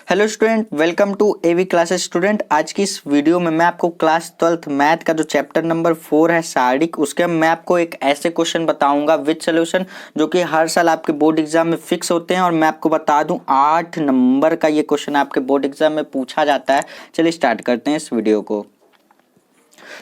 Hello student, welcome to AV classes. Student, आज की इस वीडियो में मैं आपको क्लास 12th मैथ का जो चैप्टर नंबर 4 है शारीरिक, उसके मैं आपको एक ऐसे क्वेश्चन बताऊंगा विद सॉल्यूशन जो कि हर साल आपके बोर्ड एग्जाम में फिक्स होते हैं। और मैं आपको बता दूं 8 नंबर का ये क्वेश्चन आपके बोर्ड एग्जाम में पूछा जाता है। चलिए स्टार्ट करते हैं इस वीडियो को।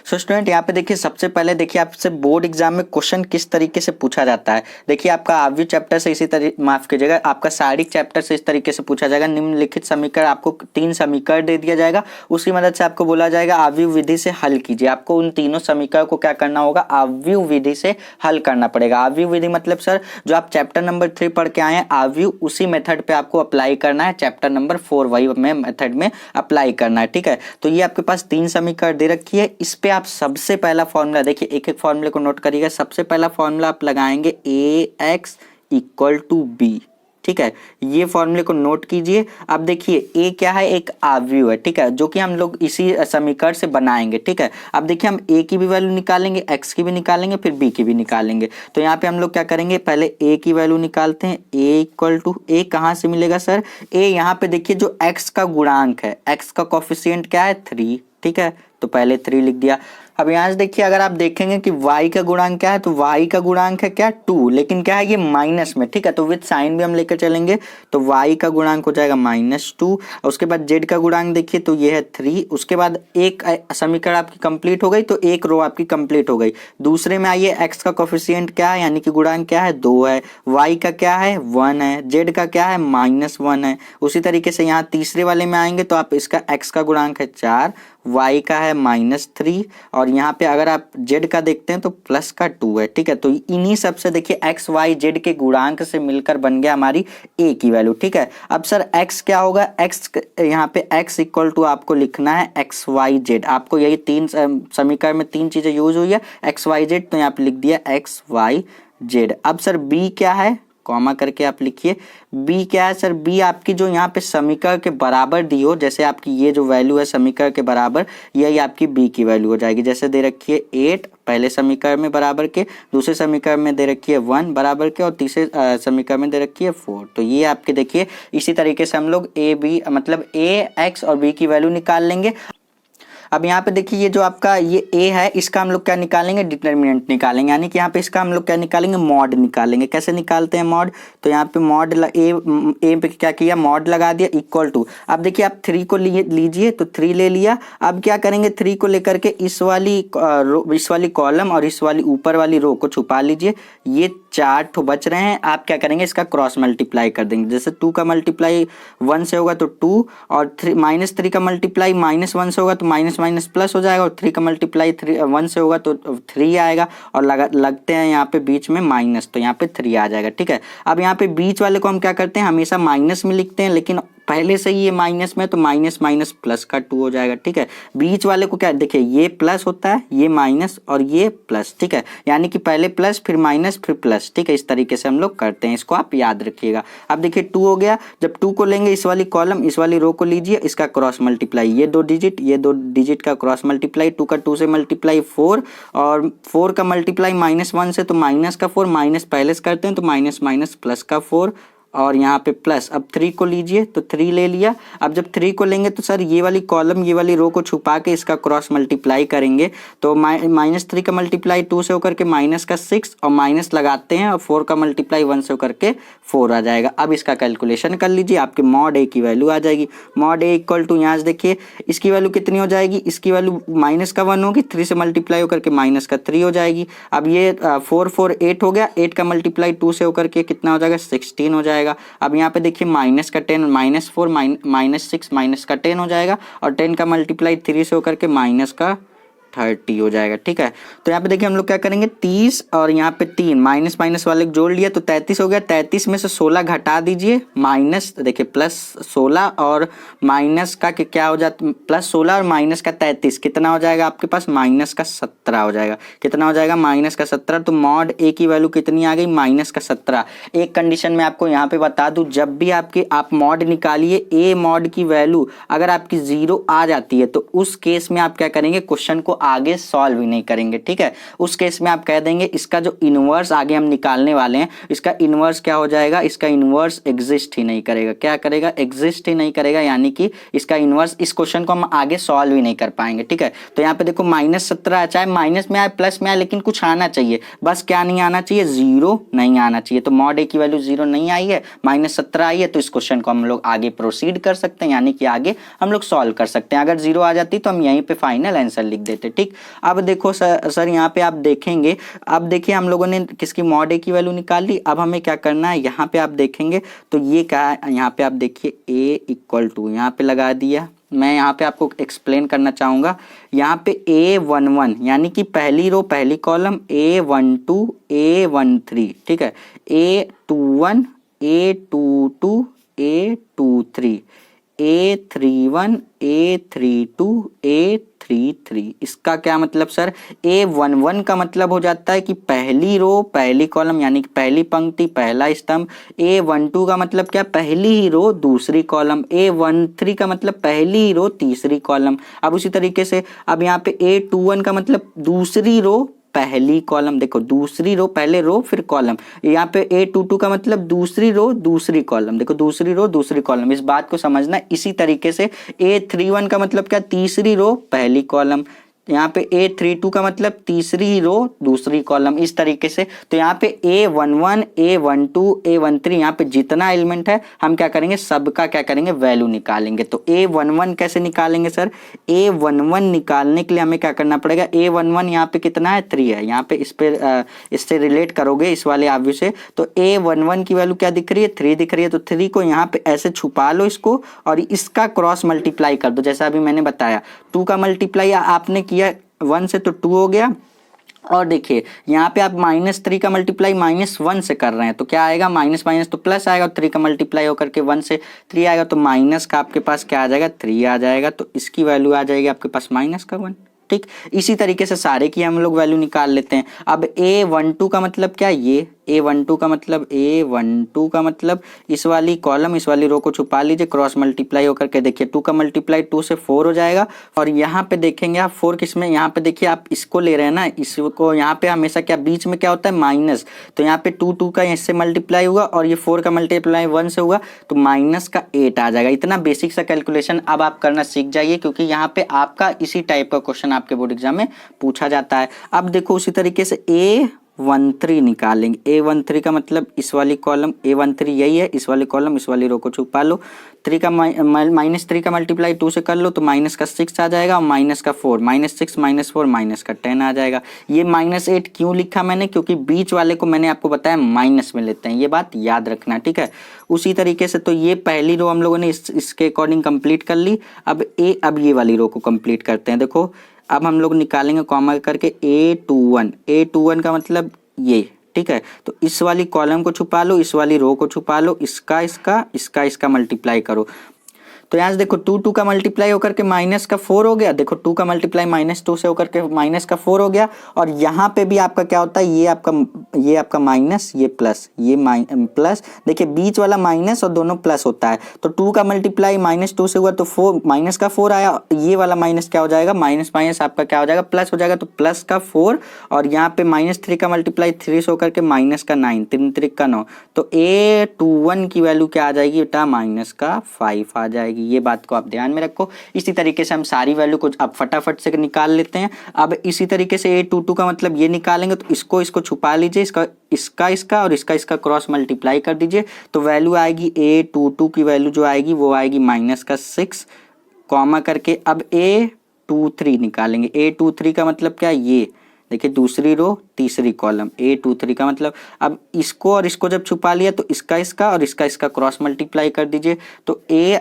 सो स्टूडेंट, यहाँ पे देखिए, सबसे पहले देखिए आपसे बोर्ड एग्जाम में क्वेश्चन किस तरीके से पूछा जाता है। देखिए आपका आव्यूह चैप्टर से इसी तरीके, माफ कीजिएगा, आपका शारीरिक चैप्टर से इस तरीके से पूछा जाएगा। निम्नलिखित समीकरण, आपको 3 समीकरण दे दिया जाएगा, उसकी मदद से आपको बोला जाएगा आव्यूह विधि से हल कीजिए। आपको उन तीनों समीकरण को क्या करना होगा, आव्यूह विधि से हल करना पड़ेगा। आव्यूह विधि मतलब सर जो आप चैप्टर नंबर 3 पढ़ के आए हैं आव्यूह, उसी मेथड पे आपको अप्लाई करना है। चैप्टर नंबर 4 वही में मेथड में अप्लाई करना है, ठीक है। तो ये आपके पास 3 समीकरण दे रखी है। इस पे आप सबसे पहला फॉर्मूला देखिए, एक एक फॉर्मूले को नोट करिएगा। सबसे पहला फॉर्मूला आप लगाएंगे ax इक्वल टू b, ठीक है। ये फॉर्मूले को नोट कीजिए। अब देखिए a क्या है, एक आव्यूह है, ठीक है, जो कि हम लोग इसी समीकरण से बनाएंगे, ठीक है। अब देखिए हम a की भी वैल्यू निकालेंगे, x की भी निकालेंगे, फिर b की भी निकालेंगे। तो यहाँ पे हम लोग क्या करेंगे, पहले a की वैल्यू निकालते हैं। a इक्वल टू, a कहाँ से मिलेगा सर, a यहाँ पे देखिए जो x का गुणांक है, x का कोफिशिएंट क्या है 3, ठीक है, तो पहले 3 लिख दिया। अब यहाँ से देखिए, अगर आप देखेंगे कि y का गुणांक क्या है, तो y का गुणांक है क्या 2, लेकिन क्या है ये माइनस में, ठीक है, तो विद साइन भी हम लेकर चलेंगे। तो y का गुणांक हो जाएगा -2। और उसके बाद z का गुणांक देखिए, तो ये है 3। उसके बाद एक समीकरण आपकी कंप्लीट हो गई, तो एक रो आपकी कंप्लीट हो गई। दूसरे में आइए, x का कोफिशिएंट क्या है, यानी कि गुणांक क्या है 2 है, y का क्या है 1 है, z का क्या है -1 है। उसी तरीके से यहाँ तीसरे वाले में आएंगे, तो आप इसका x का गुणांक है 4, y का है -3, और यहाँ पे अगर आप z का देखते हैं तो प्लस का 2 है, ठीक है। तो इन्हीं सब से देखिए x y z के गुणांक से मिलकर बन गया हमारी a की वैल्यू, ठीक है। अब सर x क्या होगा, x यहाँ पे x इक्वल टू आपको लिखना है x y z। आपको यही 3 समीकरण में 3 चीजें यूज हुई है, x y z, तो यहाँ पे लिख दिया x y z। अब सर b क्या है, कॉमा करके आप लिखिए। b क्या है सर, b आपकी जो यहाँ पे समीकरण के बराबर दी हो, जैसे आपकी ये जो वैल्यू है समीकरण के बराबर, यही आपकी b की वैल्यू हो जाएगी। जैसे दे रखी है 8 पहले समीकरण में बराबर के, दूसरे समीकरण में दे रखी है 1 बराबर के, और तीसरे समीकरण में दे रखी है 4। तो ये आपके देखिए इसी तरीके से हम लोग a b मतलब a x और b की वैल्यू निकाल लेंगे। अब यहाँ पे देखिए, ये जो आपका ये a है, इसका हम लोग क्या निकालेंगे, डिटर्मिनेंट निकालेंगे, यानी कि यहाँ पे इसका हम लोग क्या निकालेंगे, मॉड निकालेंगे। कैसे निकालते हैं मॉड, तो यहाँ पे मॉड a पे क्या किया, मॉड लगा दिया इक्वल टू। अब देखिए आप 3 को लीजिए, तो 3 ले लिया। अब क्या करेंगे, 3 को लेकर के इस वाली कॉलम और इस वाली ऊपर वाली रो को छुपा लीजिए। ये 4 ठो बच रहे हैं। आप क्या करेंगे, इसका क्रॉस मल्टीप्लाई कर देंगे। जैसे 2 का मल्टीप्लाई 1 से होगा तो 2, और -3 का मल्टीप्लाई -1 से होगा तो माइनस माइनस प्लस हो जाएगा, और 3 का मल्टीप्लाई 1 से होगा तो 3 आएगा, और लगते हैं यहाँ पे बीच में माइनस, तो यहाँ पे 3 आ जाएगा, ठीक है। अब यहाँ पे बीच वाले को हम क्या करते हैं, हमेशा माइनस में लिखते हैं, लेकिन पहले से ही ये माइनस में, तो माइनस माइनस प्लस का 2 हो जाएगा, ठीक है। बीच वाले को क्या देखिए, ये प्लस होता है, ये माइनस और ये प्लस, ठीक है, यानी कि पहले प्लस फिर माइनस फिर प्लस, ठीक है। इस तरीके से हम लोग करते हैं, इसको आप याद रखिएगा। अब देखिए 2 हो गया। जब 2 को लेंगे, इस वाली कॉलम इस वाली रो को लीजिए, इसका क्रॉस मल्टीप्लाई, ये 2 डिजिट ये 2 डिजिट का क्रॉस मल्टीप्लाई, 2 का 2 से मल्टीप्लाई 4, और 4 का मल्टीप्लाई -1 से, तो माइनस का 4, माइनस पहले से करते हैं तो माइनस माइनस प्लस का 4, और यहाँ पे प्लस। अब 3 को लीजिए, तो 3 ले लिया। अब जब 3 को लेंगे तो सर ये वाली कॉलम ये वाली रो को छुपा के इसका क्रॉस मल्टीप्लाई करेंगे, तो -3 का मल्टीप्लाई 2 से होकर के माइनस का 6, और माइनस लगाते हैं, और 4 का मल्टीप्लाई 1 से होकर के 4 आ जाएगा। अब इसका कैलकुलेशन कर लीजिए, आपके मॉड a की वैल्यू आ जाएगी। मॉड a इक्वल टू, यहाँ से देखिए इसकी वैल्यू कितनी हो जाएगी, इसकी वैल्यू माइनस का 1 होगी, 3 से मल्टीप्लाई होकर के माइनस का 3 हो जाएगी। अब ये 4 4 8 हो गया, 8 का मल्टीप्लाई 2 से होकर के कितना हो जाएगा, 16 हो जाएगा। अब यहाँ पे देखिए माइनस का 10, -4 -6 माइनस का 10 हो जाएगा, और 10 का मल्टीप्लाई 3 से होकर के माइनस का 30 हो जाएगा, ठीक है। तो यहाँ पे देखिए हम लोग क्या करेंगे, 30 और यहाँ पे 3 माइनस माइनस वाले जोड़ लिया, तो 33 हो गया। 33 में से 16 घटा दीजिए, माइनस देखिए प्लस 16 और माइनस का क्या हो जाता, प्लस 16 और माइनस का 33 कितना हो जाएगा आपके पास, माइनस का 17 हो जाएगा। कितना हो जाएगा, माइनस का 17। तो मॉड a की वैल्यू कितनी आ गई, माइनस का 17। एक कंडीशन में आपको यहाँ पे बता दूं, जब भी आप मॉड निकालिए, a मॉड की वैल्यू अगर आपकी 0 आ जाती है, तो उस केस में आप क्या करेंगे, क्वेश्चन को आगे सॉल्व ही नहीं करेंगे, ठीक है। उस केस में आप कह देंगे इसका जो इनवर्स आगे हम निकालने वाले हैं, इसका इनवर्स क्या हो जाएगा, इसका इनवर्स एग्जिस्ट ही नहीं करेगा। क्या करेगा, एग्जिस्ट ही नहीं करेगा, यानी कि इसका इनवर्स, इस क्वेश्चन को हम आगे सॉल्व ही नहीं कर पाएंगे, ठीक है। तो यहाँ पे देखो -17 चाहे माइनस में आए प्लस में आए, लेकिन कुछ आना चाहिए, बस क्या नहीं आना चाहिए, 0 नहीं आना चाहिए। तो मॉड ए की वैल्यू 0 नहीं आई है, -17 आई है, तो इस क्वेश्चन को हम लोग आगे प्रोसीड कर सकते हैं, यानी कि आगे हम लोग सॉल्व कर सकते हैं। अगर 0 आ जाती तो हम यहीं पे फाइनल आंसर लिख देते, ठीक। अब देखो सर यहाँ पे आप देखेंगे, अब देखिए हम लोगों ने किसकी मॉड ए की वैल्यू निकाल ली। अब हमें क्या करना है, यहाँ पे आप देखेंगे तो ये क्या है, यहाँ पे आप देखिए a इक्वल टू यहाँ पे लगा दिया। मैं यहाँ पे आपको एक्सप्लेन करना चाहूँगा, यहाँ पे A11 यानी कि पहली रो पहली कॉलम, A12 A13, ठीक है, A21 A22 A23 A31 A32 A33। इसका क्या मतलब सर, A11 का मतलब हो जाता है कि पहली रो पहली कॉलम यानी कि पहली पंक्ति पहला स्तंभ। A12 का मतलब क्या, पहली ही रो दूसरी कॉलम। A13 का मतलब पहली ही रो तीसरी कॉलम। अब उसी तरीके से अब यहाँ पे A21 का मतलब दूसरी रो पहली कॉलम, देखो दूसरी रो पहले रो फिर कॉलम। यहाँ पे A22 का मतलब दूसरी रो दूसरी कॉलम, देखो दूसरी रो दूसरी कॉलम, इस बात को समझना। इसी तरीके से A31 का मतलब क्या, तीसरी रो पहली कॉलम। यहाँ पे A32 का मतलब तीसरी रो दूसरी कॉलम, इस तरीके से। तो यहाँ पे A11 A12 A13 यहाँ पे जितना एलिमेंट है हम क्या करेंगे, सबका क्या करेंगे, वैल्यू निकालेंगे। तो A11 कैसे निकालेंगे सर, A11 निकालने के लिए हमें क्या करना पड़ेगा, A11 यहाँ पे कितना है, 3 है। यहाँ पे इससे रिलेट करोगे इस वाले आव्यू से, तो A11 की वैल्यू क्या दिख रही है, 3 दिख रही है। तो 3 को यहाँ पे ऐसे छुपा लो इसको, और इसका क्रॉस मल्टीप्लाई कर दो, जैसा अभी मैंने बताया। 2 का मल्टीप्लाई आपने किया 1 से तो 2 हो गया, और देखिए यहाँ पे आप -3 का मल्टीप्लाई -1 से कर रहे हैं, तो क्या आएगा, माइनस माइनस तो प्लस आएगा, 3 का मल्टीप्लाई होकर के 1 से 3 आएगा, तो माइनस का आपके पास क्या आ जाएगा, 3 आ जाएगा। तो इसकी वैल्यू आ जाएगी आपके पास -1, ठीक। इसी तरीके से सारे की हम लोग वैल्यू निकाल लेते हैं। अब A12 का मतलब क्या, ये A12 का मतलब इस वाली कॉलम इस वाली रो को छुपा लीजिए, क्रॉस मल्टीप्लाई होकर के देखिए 2 का मल्टीप्लाई 2 से 4 हो जाएगा। और यहाँ पे देखेंगे आप 4 किस में, यहाँ पे देखिए आप इसको ले रहे हैं ना, इसको यहाँ पे हमेशा क्या बीच में क्या होता है, माइनस। तो यहाँ पे 2 का इससे मल्टीप्लाई हुआ, और ये 4 का मल्टीप्लाई 1 से हुआ, तो -8 आ जाएगा। इतना बेसिक सा कैलकुलेशन अब आप करना सीख जाइए, क्योंकि यहाँ पे आपका इसी टाइप का क्वेश्चन आपके बोर्ड एग्जाम में पूछा जाता है। अब देखो उसी तरीके से A13 निकालेंगे। A13 का मतलब इस वाली कॉलम, A13 यही है, इस वाली कॉलम इस वाली रो को छुपा लो। 3 का -3 का मल्टीप्लाई 2 से कर लो, तो -6 आ जाएगा, और -4 -6 -4 -10 आ जाएगा। ये -8 क्यों लिखा मैंने, क्योंकि बीच वाले को मैंने आपको बताया माइनस में लेते हैं, ये बात याद रखना, ठीक है। उसी तरीके से तो ये पहली रो हम लोगों ने इसके अकॉर्डिंग कंप्लीट कर ली। अब ये वाली रो को कंप्लीट करते हैं। देखो अब हम लोग निकालेंगे कॉमा करके A21 का मतलब ये, ठीक है। तो इस वाली कॉलम को छुपा लो, इस वाली रो को छुपा लो, इसका मल्टीप्लाई करो। तो यहाँ से देखो 2 का मल्टीप्लाई होकर के -4 हो गया। देखो 2 का मल्टीप्लाई -2 से होकर के -4 हो गया। और यहाँ पे भी आपका क्या होता है, ये आपका माइनस, ये प्लस, ये प्लस। देखिए बीच वाला माइनस और दोनों प्लस होता है। तो 2 का मल्टीप्लाई -2 से हुआ, तो 4 आया। ये वाला माइनस क्या हो जाएगा, माइनस आपका क्या हो जाएगा, प्लस हो जाएगा। तो +4, और यहाँ पे -3 का मल्टीप्लाई 3 से होकर के -9, 3 3 का 9। तो A21 की वैल्यू क्या आ जाएगी बेटा, -5 आ जाएगी। ये बात को आप ध्यान में रखो। इसी तरीके से हम सारी वैल्यू को अब फटाफट से निकाल लेते हैं। अब इसी तरीके से A22 का मतलब ये निकालेंगे, तो इसको छुपा लीजिए, इसका और इसका क्रॉस मल्टीप्लाई कर दीजिए। तो वैल्यू आएगी A22 की वैल्यू जो आएगी वो आएगी -6 कॉमा करके। अब A23 निकालेंगे। A23 का मतलब क्या, ये देखिए दूसरी रो तीसरी कॉलम, A23 का मतलब। अब इसको और इसको जब छुपा लिया, तो इसका और इसका क्रॉस मल्टीप्लाई कर दीजिए। तो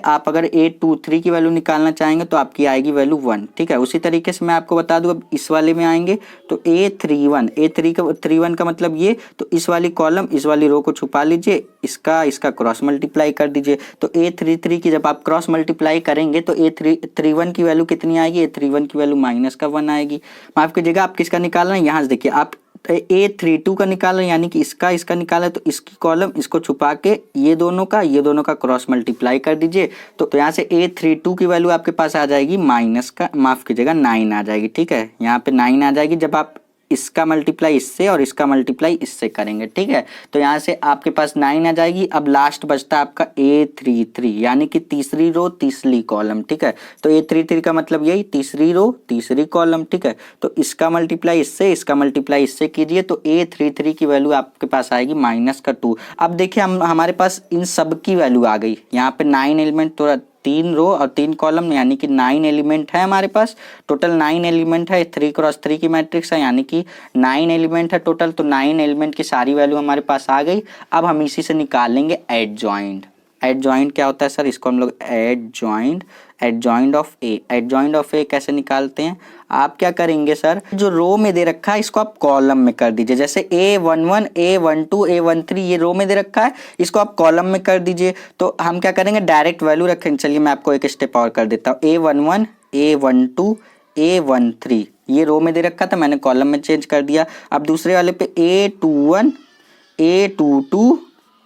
आप अगर A23 की वैल्यू निकालना चाहेंगे तो आपकी आएगी वैल्यू 1, ठीक है। उसी तरीके से मैं आपको बता दूं, अब इस वाले में आएंगे तो A31 का मतलब ये। तो इस वाली कॉलम इस वाली रो को छुपा लीजिए, इसका क्रॉस मल्टीप्लाई कर दीजिए। तो A33 की जब आप क्रॉस मल्टीप्लाई करेंगे तो A31 की वैल्यू कितनी आएगी, A31 की वैल्यू -1 आएगी। माफ कीजिएगा, आप किसका निकालना है, यहाँ से देखिए, आप A32 का निकाला यानी कि इसका निकाला, तो इसकी कॉलम इसको छुपा के ये दोनों का क्रॉस मल्टीप्लाई कर दीजिए। तो यहाँ से A32 की वैल्यू आपके पास आ जाएगी माइनस का, माफ कीजिएगा 9 आ जाएगी। ठीक है, यहाँ पे 9 आ जाएगी जब आप इसका मल्टीप्लाई इससे और इसका मल्टीप्लाई इससे करेंगे। ठीक है, तो यहाँ से आपके पास 9 आ जाएगी। अब लास्ट बचता है आपका A33 यानी कि तीसरी रो तीसरी कॉलम। ठीक है, तो A33 का मतलब यही तीसरी रो तीसरी कॉलम। ठीक है, तो इसका मल्टीप्लाई इससे इसका मल्टीप्लाई इससे कीजिए, तो A33 की वैल्यू आपके पास आएगी -2। अब देखिए हमारे पास इन सब की वैल्यू आ गई। यहाँ पे 9 एलिमेंट, तो 3 रो और 3 कॉलम यानी कि 9 एलिमेंट है हमारे पास। टोटल 9 एलिमेंट है, 3 क्रॉस 3 की मैट्रिक्स है यानी कि 9 एलिमेंट है टोटल। तो 9 एलिमेंट की सारी वैल्यू हमारे पास आ गई। अब हम इसी से निकाल लेंगे एडजॉइंट। एडजॉइंट क्या होता है सर? इसको हम लोग एडजॉइंट ऑफ ए कैसे निकालते हैं? आप क्या करेंगे सर, जो रो में दे रखा है इसको आप कॉलम में कर दीजिए। जैसे A11 A12 A13 ये रो में दे रखा है, इसको आप कॉलम में कर दीजिए। तो हम क्या करेंगे, डायरेक्ट वैल्यू रखेंगे। चलिए मैं आपको एक स्टेप और कर देता हूँ। A11 A12 A13 ये रो में दे रखा था, मैंने कॉलम में चेंज कर दिया। अब दूसरे वाले पे A21 A22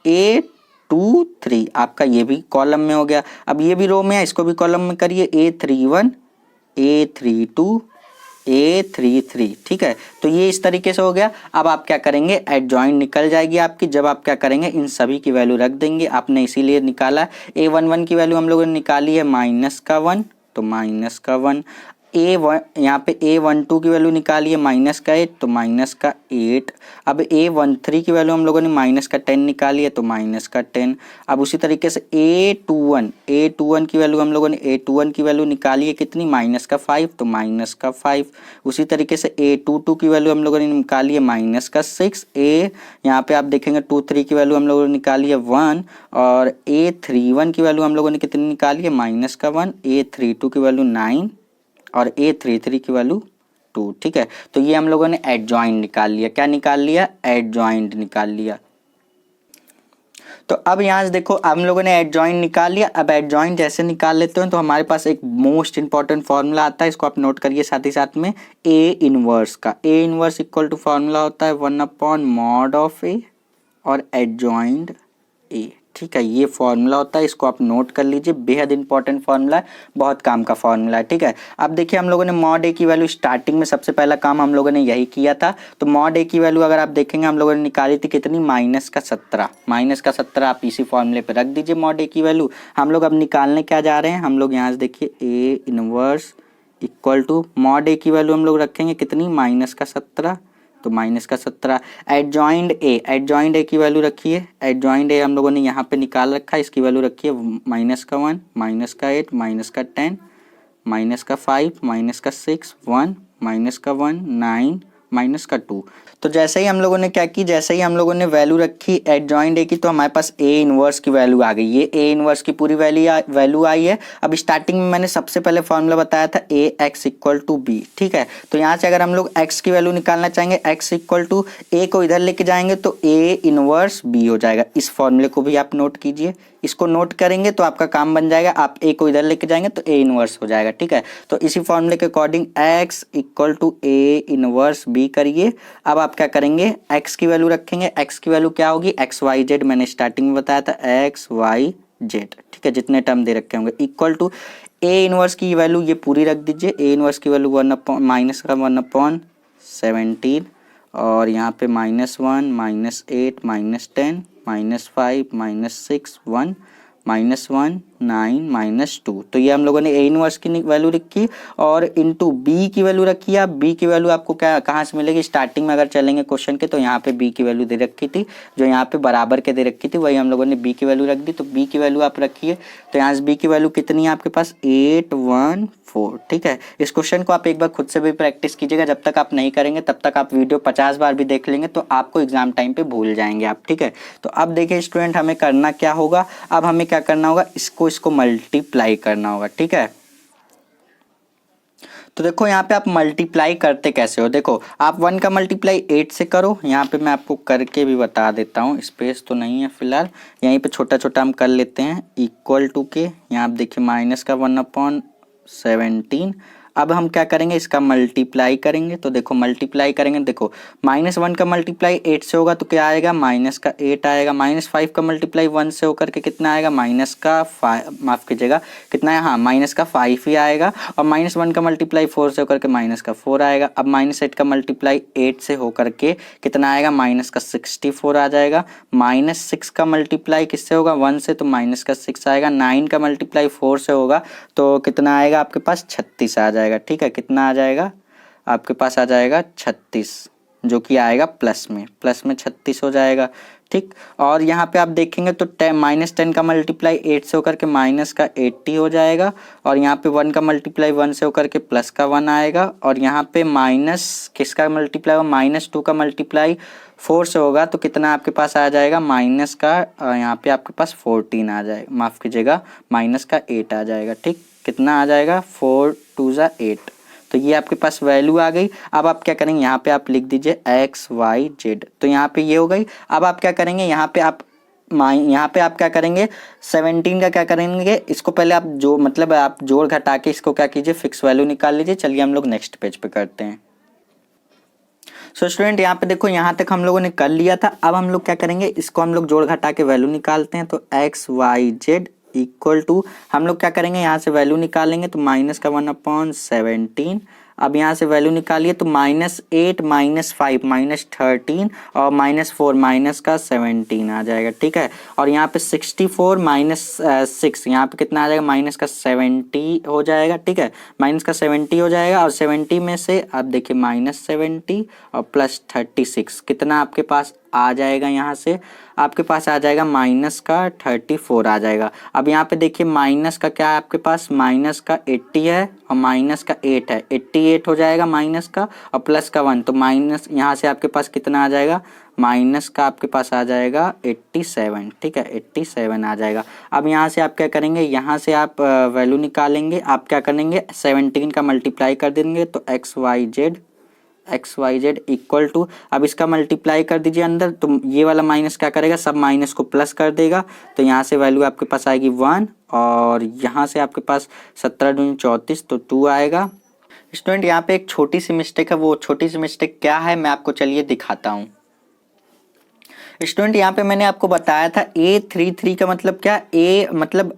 A23 आपका ये भी कॉलम में हो गया। अब ये भी रो में है, इसको भी कॉलम में करिए। A31 A32 A33। ठीक है, तो ये इस तरीके से हो गया। अब आप क्या करेंगे, एडजॉइंट निकल जाएगी आपकी। जब आप क्या करेंगे, इन सभी की वैल्यू रख देंगे। आपने इसीलिए निकाला। A11 की वैल्यू हम लोगों ने निकाली है -1, तो -1। यहाँ पे A12 की वैल्यू निकाली है -8, तो -8। अब A13 की वैल्यू हम लोगों ने -10 निकाली है, तो -10। अब उसी तरीके से A21 की वैल्यू हम लोगों ने A21 की वैल्यू निकाली है कितनी, -5, तो -5। उसी तरीके से A22 की वैल्यू हम लोगों ने निकाली है -6। यहाँ पे आप देखेंगे 23 की वैल्यू हम लोगों ने निकाली है 1, और A31 की वैल्यू हम लोगों ने कितनी निकाली है, -1। A32 की वैल्यू 9 और A33 की वैल्यू 2। ठीक है, तो ये हम लोगों ने एडजॉइंट निकाल लिया। क्या निकाल लिया? एडजॉइंट निकाल लिया। तो अब यहाँ से देखो हम लोगों ने एडजॉइंट निकाल लिया। अब एडजॉइंट जैसे निकाल लेते हैं तो हमारे पास एक मोस्ट इंपॉर्टेंट फॉर्मूला आता है, इसको आप नोट करिए साथ ही साथ में। ए इनवर्स का, A inverse equal to formula होता है 1/mod(A) और एडजॉइंट ए। ठीक है, ये फॉर्मूला होता है, इसको आप नोट कर लीजिए। बेहद इंपॉर्टेंट फॉर्मूला है, बहुत काम का फॉर्मूला है। ठीक है, अब देखिए हम लोगों ने mod A की वैल्यू स्टार्टिंग में सबसे पहला काम हम लोगों ने यही किया था। तो mod A की वैल्यू अगर आप देखेंगे हम लोगों ने निकाली थी कितनी, -17। -17 आप इसी फॉर्मूले पे रख दीजिए mod A की वैल्यू। हम लोग अब निकालने क्या जा रहे हैं, हम लोग यहाँ से देखिए A inverse equal to mod A की वैल्यू हम लोग रखेंगे कितनी, -17, तो -17। एडजॉइंट ए की वैल्यू रखिए। एडजॉइंट ए हम लोगों ने यहाँ पे निकाल रखा है, इसकी वैल्यू रखिए -1, -8, -10, -5, -6, 1, -1, 9, -2। तो जैसे ही हम लोगों ने क्या की, जैसे ही हम लोगों ने वैल्यू रखी एडजॉइंट ए की, तो हमारे पास ए इनवर्स की वैल्यू आ गई। ये ए इनवर्स की पूरी वैल्यू आई है। अब स्टार्टिंग में मैंने सबसे पहले फॉर्मूला बताया था ए एक्स इक्वल टू बी। ठीक है, तो यहाँ से अगर हम लोग एक्स की वैल्यू निकालना चाहेंगे, एक्स इक्वल टू ए को इधर लेके जाएंगे तो ए इनवर्स बी हो जाएगा। इस फॉर्मूले को भी आप नोट कीजिए, इसको नोट करेंगे तो आपका काम बन जाएगा। आप ए को इधर लेके जाएंगे तो ए इनवर्स हो जाएगा। ठीक है, तो इसी फॉर्मूले के according X equal to A inverse B करिए। अब आप क्या करेंगे, एक्स की वैल्यू रखेंगे। एक्स की वैल्यू क्या होगी, एक्स वाई जेड, मैंने स्टार्टिंग में बताया था एक्स वाई जेड। ठीक है, जितने टर्म दे रखे होंगे इक्वल टू ए इनवर्स की वैल्यू ये पूरी रख दीजिए। ए इनवर्स की वैल्यू -1/17 और यहाँ पे -1, -8, -10, -5, -6, 1, -1, 9, -2। तो ये हम लोगों ने ए इनवर्स की वैल्यू रखी और इनटू बी की वैल्यू रखी। आप बी की वैल्यू आपको क्या कहाँ से मिलेगी, स्टार्टिंग में अगर चलेंगे क्वेश्चन के तो यहाँ पे बी की वैल्यू दे रखी थी, जो यहाँ पे बराबर के दे रखी थी, वही हम लोगों ने बी की वैल्यू रख दी। तो बी की वैल्यू आप रखिए। तो यहाँ से बी की वैल्यू कितनी है आपके पास, 814। ठीक है, इस क्वेश्चन को आप एक बार खुद से भी प्रैक्टिस कीजिएगा। जब तक आप नहीं करेंगे तब तक आप वीडियो 50 बार भी देख लेंगे तो आपको एग्जाम टाइम पे भूल जाएंगे आप। ठीक है, तो अब देखिए स्टूडेंट हमें करना क्या होगा, अब हमें क्या करना होगा, इसको मल्टीप्लाई करना होगा। ठीक है, तो देखो यहाँ पे आप मल्टीप्लाई करते कैसे हो, देखो आप 1 का मल्टीप्लाई 8 से करो। यहाँ पे मैं आपको करके भी बता देता हूँ, स्पेस तो नहीं है फिलहाल, यहीं पे छोटा छोटा हम कर लेते हैं। इक्वल टू के यहाँ आप देखिए -1/17। अब हम क्या करेंगे, इसका मल्टीप्लाई करेंगे। तो देखो मल्टीप्लाई करेंगे, देखो -1 का मल्टीप्लाई 8 से होगा तो क्या आएगा, -8 आएगा। -5 का मल्टीप्लाई 1 से होकर के कितना आएगा, माफ कीजिएगा कितना है, हाँ -5 ही आएगा। और -1 का मल्टीप्लाई 4 से होकर के -4 आएगा। अब -8 का मल्टीप्लाई 8 से होकर के कितना आएगा, -64 आ जाएगा। -6 का मल्टीप्लाई किससे होगा, 1 से, तो -6 आएगा। 9 का मल्टीप्लाई 4 से होगा तो कितना आएगा आपके पास, 36 आ जाएगा। ठीक है, कितना आ जाएगा आपके पास, आ जाएगा 36, जो कि आएगा प्लस में 36 हो जाएगा। ठीक, और यहाँ पे आप देखेंगे तो -10 का मल्टीप्लाई 8 से होकर के -80 हो जाएगा। और यहाँ पे 1 का मल्टीप्लाई 1 से होकर के +1 आएगा। और यहाँ पे माइनस किसका मल्टीप्लाई होगा, -2 का मल्टीप्लाई 4 से होगा तो कितना आपके पास आ जाएगा, माइनस का यहाँ पे आपके पास 14 आ जाएगा, माफ़ कीजिएगा -8 आ जाएगा। ठीक, कितना आ जाएगा, 4 2 ज़ा 8। तो ये आपके पास वैल्यू आ गई। अब आप क्या करेंगे, यहाँ पे आप लिख दीजिए x y z, तो यहाँ पे ये हो गई। अब आप क्या करेंगे, यहाँ पे आप क्या करेंगे, 17 का क्या करेंगे, इसको पहले आप जो मतलब आप जोड़ घटा के इसको क्या कीजिए, फिक्स वैल्यू निकाल लीजिए। चलिए हम लोग नेक्स्ट पेज पे करते हैं। सो स्टूडेंट यहाँ पे देखो, यहाँ तक हम लोगों ने कर लिया था। अब हम लोग क्या करेंगे, इसको हम लोग जोड़ घटा के वैल्यू निकालते हैं। तो x y z equal to, हम लोग क्या करेंगे, यहाँ से वैल्यू निकालेंगे तो -1/17। अब यहाँ से वैल्यू निकालिए तो -8 -5 -13 और -4 -17 आ जाएगा। ठीक है, और यहाँ पे 64 -6, यहाँ पे कितना आ जाएगा, -70 हो जाएगा। ठीक है, -70 हो जाएगा। और 70 में से आप देखिए -70 और +36 कितना आपके पास आ जाएगा, यहाँ से आपके पास आ जाएगा -34 आ जाएगा। अब यहाँ पे देखिए माइनस का क्या है आपके पास, -80 है और -8 है, 88 हो जाएगा माइनस का, और प्लस का 1, तो माइनस यहाँ से आपके पास कितना आ जाएगा, माइनस का आपके पास आ जाएगा 87। ठीक है, 87 आ जाएगा। अब यहाँ से आप क्या करेंगे, यहाँ से आप वैल्यू निकालेंगे। आप क्या करेंगे, 17 का मल्टीप्लाई कर देंगे तो X Y Z equal to, अब इसका मल्टीप्लाई कर दीजिए अंदर, तो ये वाला माइनस क्या करेगा, सब माइनस को प्लस कर देगा। तो यहाँ से वैल्यू आपके पास आएगी 1, और यहाँ से आपके पास 17 दूनी 34 तो 2 आएगा। स्टूडेंट यहाँ पे एक छोटी सी मिस्टेक है, वो छोटी सी मिस्टेक क्या है मैं आपको चलिए दिखाता हूँ। स्टूडेंट यहाँ पे मैंने आपको बताया था A33 का मतलब क्या, A मतलब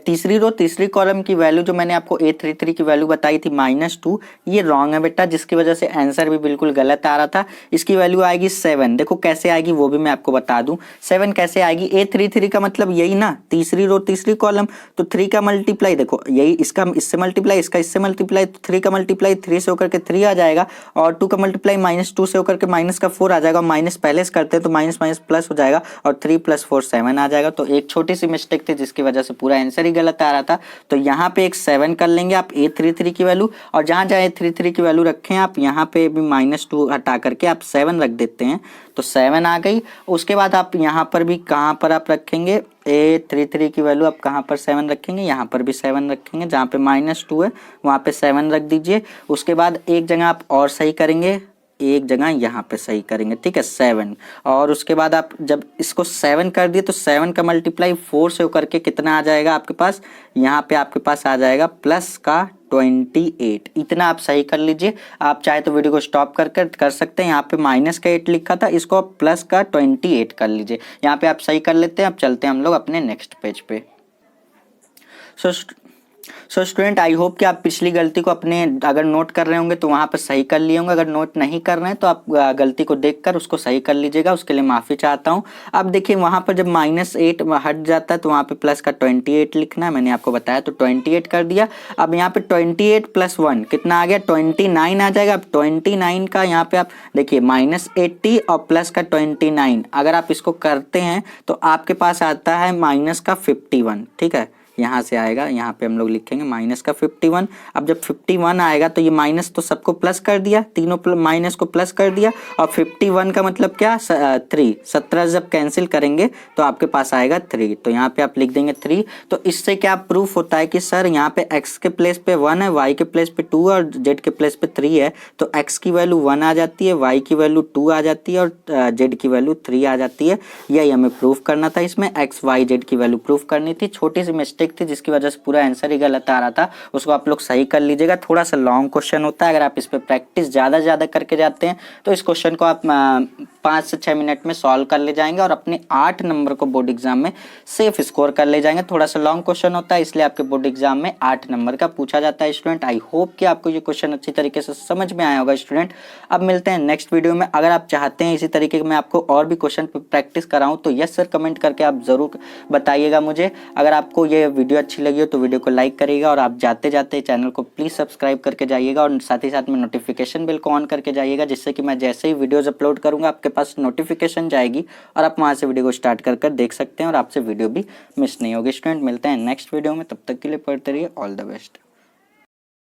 तीसरी रो तीसरी कॉलम की वैल्यू जो मैंने आपको A33 की वैल्यू बताई थी -2, ये रॉन्ग है बेटा, जिसकी वजह से आंसर भी बिल्कुल गलत आ रहा था। इसकी वैल्यू आएगी 7। देखो कैसे आएगी वो भी मैं आपको बता दूं। 7 कैसे आएगी, A33 का मतलब यही ना, तीसरी रो तीसरी कॉलम, तो 3 का मल्टीप्लाई देखो यही, इसका इससे मल्टीप्लाई, इसका इससे मल्टीप्लाई, तो 3 का मल्टीप्लाई 3 से होकर के 3 आ जाएगा, और 2 का मल्टीप्लाई -2 से होकर के -4 आ जाएगा। माइनस पहले से करते हैं तो माइनस प्लस हो जाएगा, और 3 + 4 7 आ जाएगा। तो एक छोटी सी मिस्टेक थी जिसकी वजह से पूरा आंसर ही गलत आ रहा था। तो यहाँ पे एक 7 कर लेंगे आप A33 की वैल्यू, और जहाँ जहाँ A33 की वैल्यू रखें आप यहाँ पे भी -2 हटा करके आप 7 रख देते हैं, तो 7 आ गई। उसके बाद आप यहाँ पर भी कहाँ पर आप रखेंगे A33 की वैल्यू, आप कहाँ पर 7 रखेंगे, यहाँ पर भी 7 रखेंगे, जहाँ पे -2 है वहाँ पे 7 रख दीजिए। उसके बाद एक जगह आप और सही करेंगे, एक जगह यहाँ पे सही करेंगे। ठीक है, 7, और उसके बाद आप जब इसको 7 कर दिए तो 7 का मल्टीप्लाई 4 से होकर के कितना आ जाएगा आपके पास, यहाँ पे आपके पास आ जाएगा प्लस का 28। इतना आप सही कर लीजिए। आप चाहे तो वीडियो को स्टॉप कर सकते हैं। यहाँ पे -8 लिखा था, इसको आप प्लस का 28 कर लीजिए। यहाँ पे आप सही कर लेते हैं। अब चलते हैं हम लोग अपने नेक्स्ट पेज पे। सो स्टूडेंट आई होप कि आप पिछली गलती को अपने अगर नोट कर रहे होंगे तो वहाँ पर सही कर लिए होंगे। अगर नोट नहीं कर रहे हैं तो आप गलती को देखकर उसको सही कर लीजिएगा, उसके लिए माफ़ी चाहता हूँ। अब देखिए वहाँ पर जब -8 हट जाता है तो वहाँ पे प्लस का 28 लिखना है, मैंने आपको बताया, तो 28 कर दिया। अब यहाँ पे 28 + 1 कितना आ गया, 29 आ जाएगा। अब 29 का यहाँ पे आप देखिए -80 और प्लस का 29, अगर आप इसको करते हैं तो आपके पास आता है -51। ठीक है, यहाँ से आएगा, यहाँ पे हम लोग लिखेंगे -51। अब जब 51 आएगा तो ये माइनस तो सबको प्लस कर दिया, तीनों माइनस को प्लस कर दिया, और 51 का मतलब क्या, 3, 17 जब कैंसिल करेंगे तो आपके पास आएगा 3, तो यहाँ पे आप लिख देंगे 3। तो इससे क्या प्रूफ होता है कि सर यहाँ पे x के प्लेस पे 1 है, y के प्लेस पे 2 है और z के प्लेस पे 3 है, तो x की वैल्यू 1 आ जाती है, y की वैल्यू 2 आ जाती है और z की वैल्यू 3 आ जाती है। यही हमें प्रूफ करना था, इसमें x y z की वैल्यू प्रूफ करनी थी। छोटी सी मिस्टेक मिस्टेक थी जिसकी वजह से पूरा आंसर ही गलत आ रहा था, उसको आप लोग सही कर लीजिएगा। थोड़ा सा लॉन्ग क्वेश्चन होता है, अगर आप इस पर प्रैक्टिस ज़्यादा करके जाते हैं तो इस क्वेश्चन को आप 5 से 6 मिनट में सॉल्व कर ले जाएंगे और अपने 8 नंबर को बोर्ड एग्जाम में सेफ स्कोर कर ले जाएंगे। थोड़ा सा लॉन्ग क्वेश्चन होता है इसलिए आपके बोर्ड एग्जाम में 8 नंबर का पूछा जाता है स्टूडेंट। आई होप कि आपको ये क्वेश्चन अच्छी तरीके से समझ में आया होगा स्टूडेंट। अब मिलते हैं नेक्स्ट वीडियो में। अगर आप चाहते हैं इसी तरीके मैं आपको और भी क्वेश्चन पे प्रैक्टिस कराऊं तो यस सर कमेंट करके आप जरूर बताइएगा मुझे। अगर आपको ये वीडियो अच्छी लगी हो तो वीडियो को लाइक करिएगा और आप जाते जाते चैनल को प्लीज़ सब्सक्राइब करके जाइएगा और साथ ही साथ में नोटिफिकेशन बिल को ऑन करके जाइएगा, जिससे कि मैं जैसे ही वीडियोज़ अपलोड करूँगा आपके पास नोटिफिकेशन जाएगी और आप वहाँ से वीडियो को स्टार्ट कर देख सकते हैं और आपसे वीडियो भी मिस नहीं होगी स्टूडेंट। मिलते हैं नेक्स्ट वीडियो में, तब तक के लिए पढ़ते रहिए। All the best.